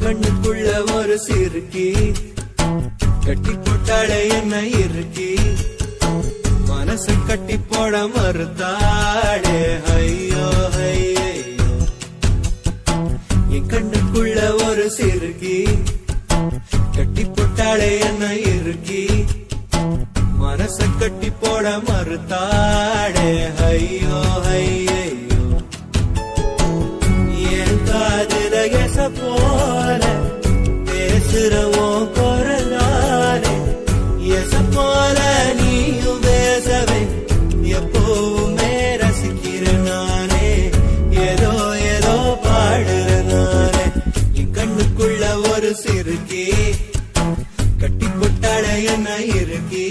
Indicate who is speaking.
Speaker 1: கண்ணுக்குள்ள ஒரு சிறுக்கி கட்டி போட்டாளே என்ன இருக்கி மனச கட்டி போட மறுத்தாளே ஐயோ ஐயோ என் கண்ணுக்குள்ள ஒரு சிறுக்கி கட்டி போட்டாளே என்ன இருக்கி மனச கட்டி போட மறுத்தாளே ஐயோ ஐயோ என் காதுல எச போல பேசுறவோ குரலாலே எச போல நீயும் பேசவே எப்பவுமே ரசிக்கிற நானே ஏதோ ஏதோ பாடுற நானே என் கண்ணுக்குள்ள ஒரு சிறுக்கி கட்டி போட்டாள என்ன இருக்கி